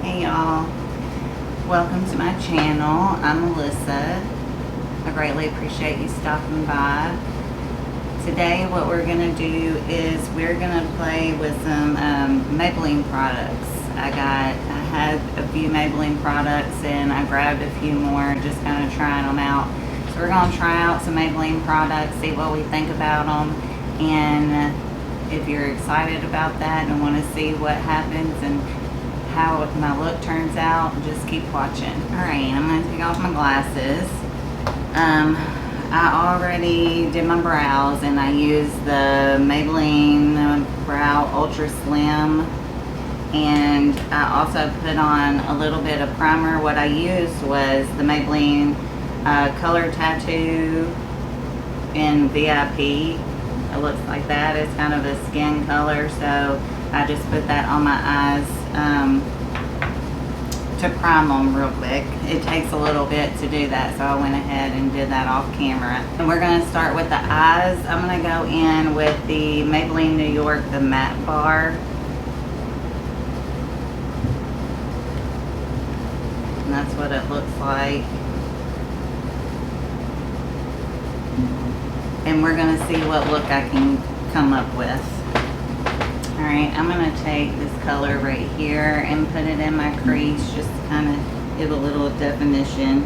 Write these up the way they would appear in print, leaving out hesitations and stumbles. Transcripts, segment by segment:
Hey y'all, welcome to my channel. I'm Melissa. I greatly appreciate you stopping by. Today what we're going to do is we're going to play with some Maybelline products. I had a few Maybelline products and I grabbed a few more, just kind of trying them out. So we're going to try out some Maybelline products, see what we think about them, and if you're excited about that and want to see what happens and how my look turns out, just keep watching. Alright, I'm going to take off my glasses. I already did my brows and I used the Maybelline Brow Ultra Slim, and I also put on a little bit of primer. What I used was the Maybelline Color Tattoo in VIP. It looks like that. It's kind of a skin color, so I just put that on my eyes to prime them real quick. It takes a little bit to do that, so I went ahead and did that off camera. And we're going to start with the eyes. I'm going to go in with the Maybelline New York, the matte bar. And that's what it looks like. And we're going to see what look I can come up with. Alright, I'm going to take this color right here and put it in my crease, just to kind of give a little definition.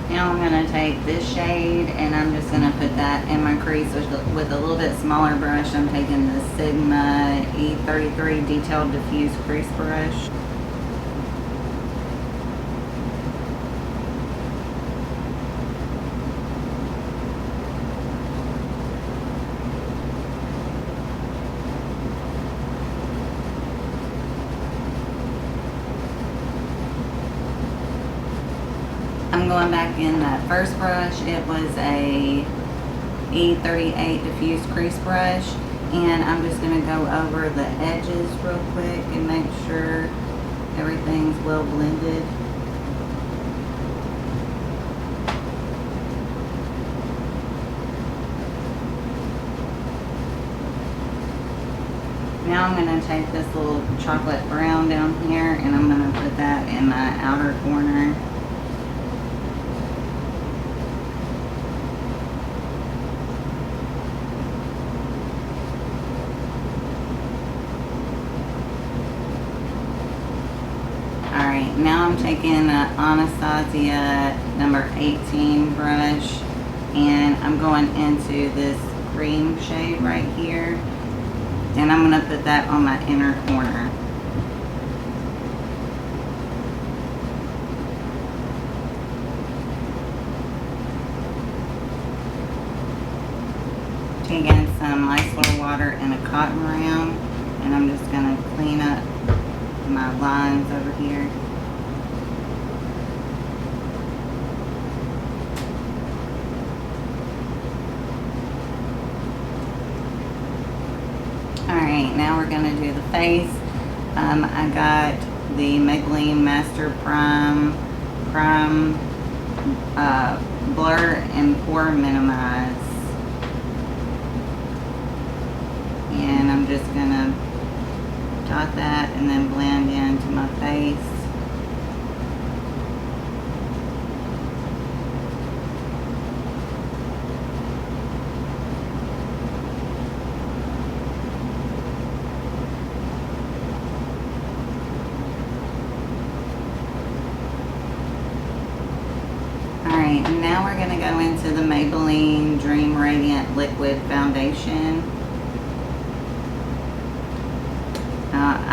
Now I'm going to take this shade and I'm just going to put that in my crease with a little bit smaller brush. I'm taking the Sigma E33 Detailed Diffuse Crease Brush. I'm going back in that first brush. It was a E38 Diffuse Crease Brush, and I'm just going to go over the edges real quick and make sure everything's well blended. Now I'm going to take this little chocolate brown down here and I'm going to put that in my outer corner. Alright, now I'm taking Anastasia number 18 brush and I'm going into this cream shade right here, and I'm going to put that on my inner corner. Taking some micellar water and a cotton round, and I'm just going to clean up my lines over here. Alright, now we're going to do the face. I got the Maybelline Master Prime Blur and Pore Minimize. And I'm just going to dot that and then blend into my face. Alright, now we're going to go into the Maybelline Dream Radiant Liquid Foundation.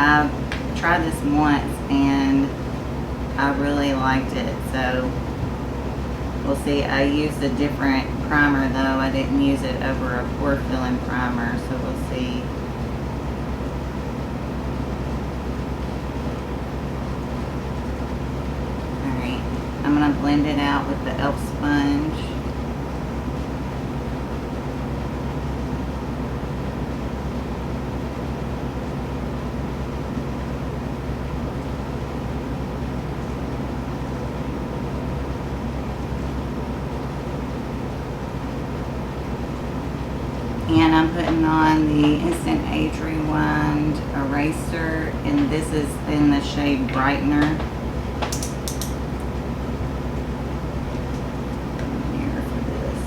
I've tried this once and I really liked it, so we'll see. I used a different primer though. I didn't use it over a pore filling primer, so we'll see. Alright, I'm going to blend it out with the e.l.f. sponge. And I'm putting on the Instant Age Rewind Eraser, and this is in the shade Brightener. Here for this.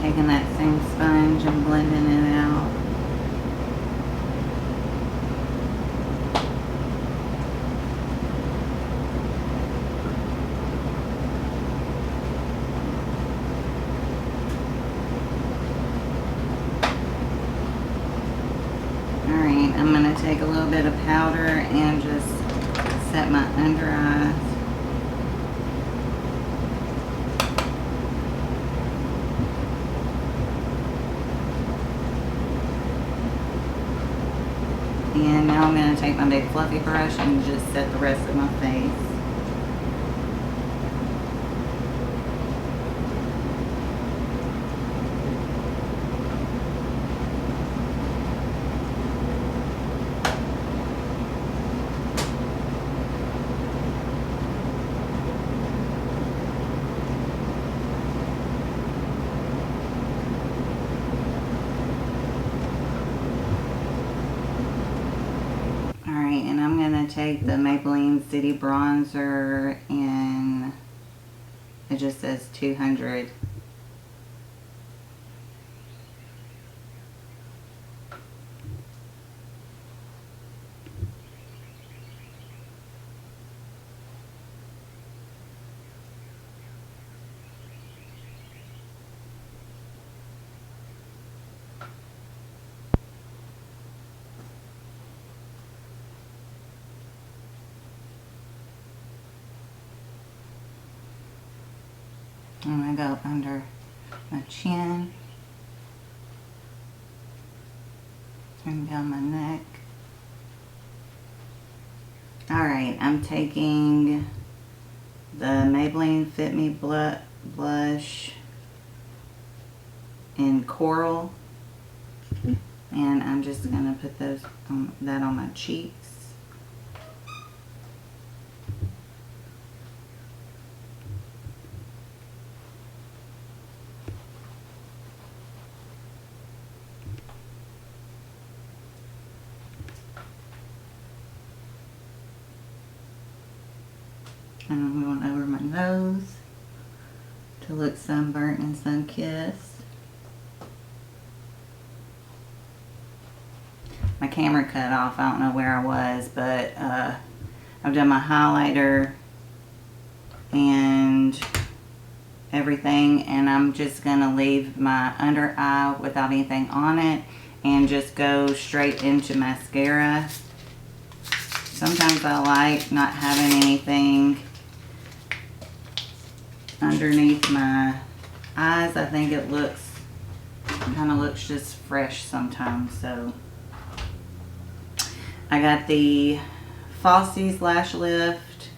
Taking that same sponge and blending it out. Alright, I'm going to take a little bit of powder and just set my under eyes. And now I'm going to take my big fluffy brush and just set the rest of my face. And I'm going to take the Maybelline City Bronzer, and it just says 200. I'm going to go under my chin and down my neck. Alright, I'm taking the Maybelline Fit Me blush in Coral, and I'm just going to put that on my cheeks. And I'm going over my nose to look sunburnt and sun-kissed. My camera cut off. I don't know where I was, but I've done my highlighter and everything, and I'm just going to leave my under eye without anything on it and just go straight into mascara. Sometimes I like not having anything underneath my eyes. I think it kind of looks just fresh sometimes. So I got the Falsies Lash Lift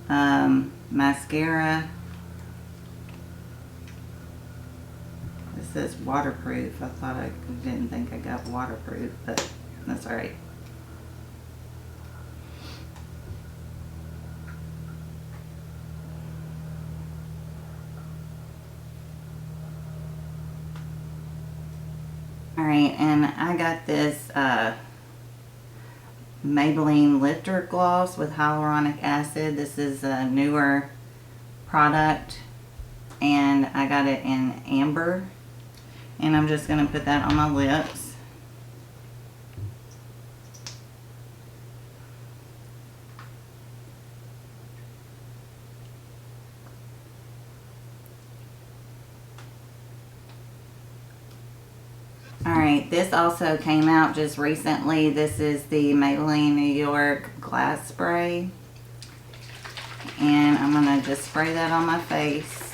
mascara. It says waterproof. I didn't think I got waterproof, but that's alright. Alright, and I got this Maybelline Lifter Gloss with hyaluronic acid. This is a newer product, and I got it in amber. And I'm just going to put that on my lips. Alright, this also came out just recently. This is the Maybelline New York Glass Spray. And I'm going to just spray that on my face.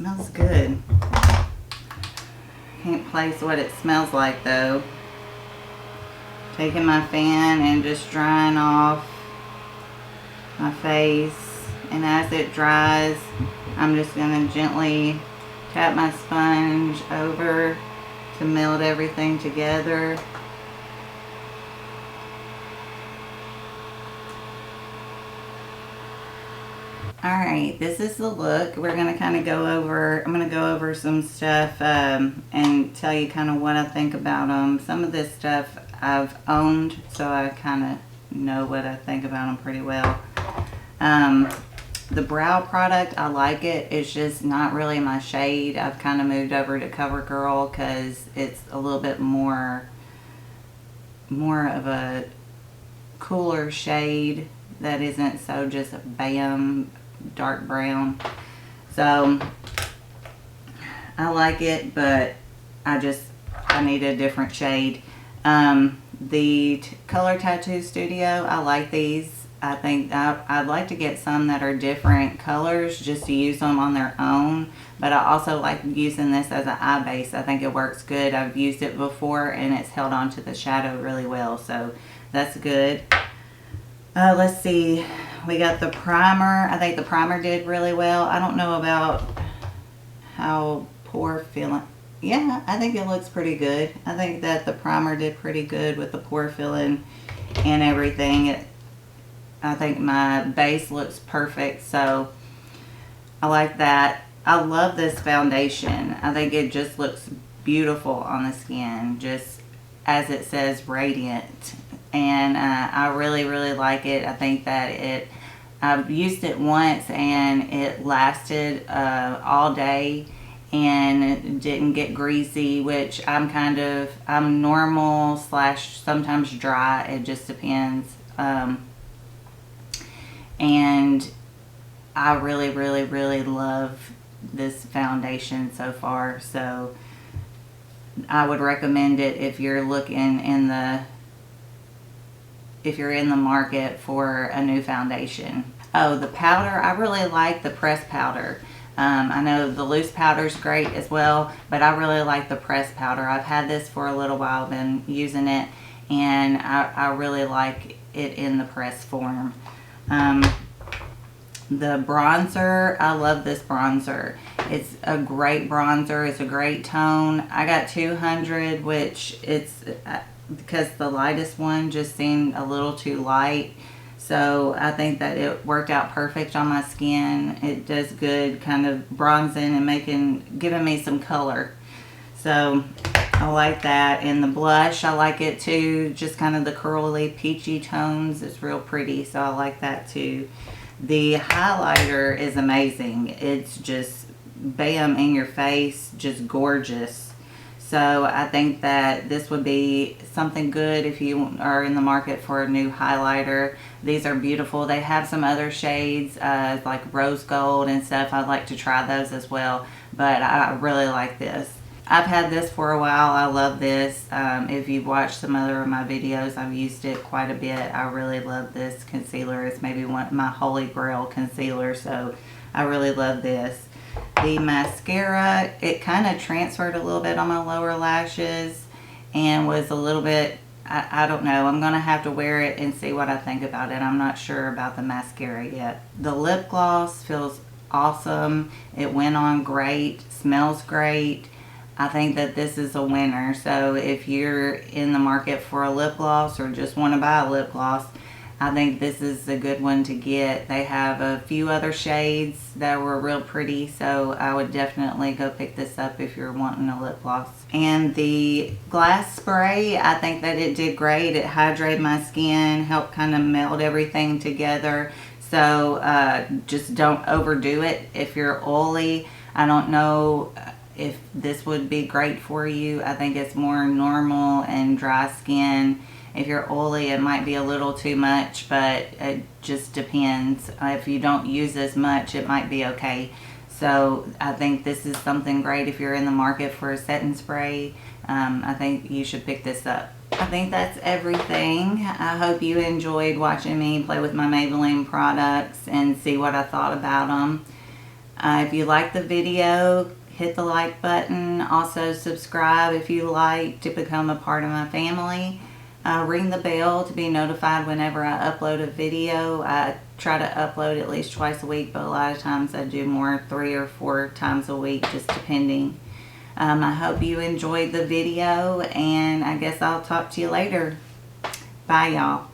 smells good. Can't place what it smells like though. Taking my fan and just drying off my face, and as it dries, I'm just going to gently tap my sponge over to melt everything together. Alright, this is the look. We're going to kind of go over, I'm going to go over some stuff and tell you kind of what I think about them. Some of this stuff I've owned, so I kind of know what I think about them pretty well. The brow product, I like it. It's just not really my shade. I've kind of moved over to CoverGirl because it's a little bit more of a cooler shade that isn't so just bam dark brown. So I like it, but I need a different shade. The Color Tattoo Studio, I like these. I think I'd like to get some that are different colors just to use them on their own, but I also like using this as an eye base. I think it works good. I've used it before and it's held on to the shadow really well, so that's good. Let's see, we got the primer. I think the primer did really well. I don't know about how pore filling. Yeah, I think it looks pretty good. I think that the primer did pretty good with the pore filling and everything. I think my base looks perfect, so I like that. I love this foundation. I think it just looks beautiful on the skin, just as it says, radiant. And I really, really like it. I think that I've used it once and it lasted all day and didn't get greasy, which I'm normal / sometimes dry. It just depends. And I really, really, really love this foundation so far. So I would recommend it if you're looking in the market for a new foundation. Oh, the powder, I really like the pressed powder. I know the loose powder is great as well, but I really like the pressed powder. I've had this for a little while, been using it, and I really like it in the pressed form. The bronzer, I love this bronzer. It's a great bronzer. It's a great tone. I got 200, which it's because the lightest one just seemed a little too light. So I think that it worked out perfect on my skin. It does good kind of bronzing and giving me some color. So I like that. And the blush, I like it too. Just kind of the curly, peachy tones. It's real pretty, so I like that too. The highlighter is amazing. It's just bam in your face, just gorgeous. So I think that this would be something good if you are in the market for a new highlighter. These are beautiful. They have some other shades like rose gold and stuff. I'd like to try those as well, but I really like this. I've had this for a while. I love this. If you've watched some other of my videos, I've used it quite a bit. I really love this concealer. It's maybe my holy grail concealer, so I really love this. The mascara, it kind of transferred a little bit on my lower lashes and was a little bit, I don't know. I'm going to have to wear it and see what I think about it. I'm not sure about the mascara yet. The lip gloss feels awesome. It went on great, smells great. I think that this is a winner. So if you're in the market for a lip gloss or just want to buy a lip gloss, I think this is a good one to get. They have a few other shades that were real pretty, so I would definitely go pick this up if you're wanting a lip gloss. And the glass spray, I think that it did great. It hydrated my skin, helped kind of meld everything together. So just don't overdo it. If you're oily, I don't know if this would be great for you. I think it's more normal and dry skin. If you're oily, it might be a little too much, but it just depends. If you don't use as much, it might be okay. So I think this is something great if you're in the market for a setting spray. I think you should pick this up. I think that's everything. I hope you enjoyed watching me play with my Maybelline products and see what I thought about them. If you like the video, hit the like button. Also subscribe if you like to become a part of my family. Ring the bell to be notified whenever I upload a video. I try to upload at least twice a week, but a lot of times I do more 3 or 4 times a week, just depending. I hope you enjoyed the video, and I guess I'll talk to you later. Bye, y'all.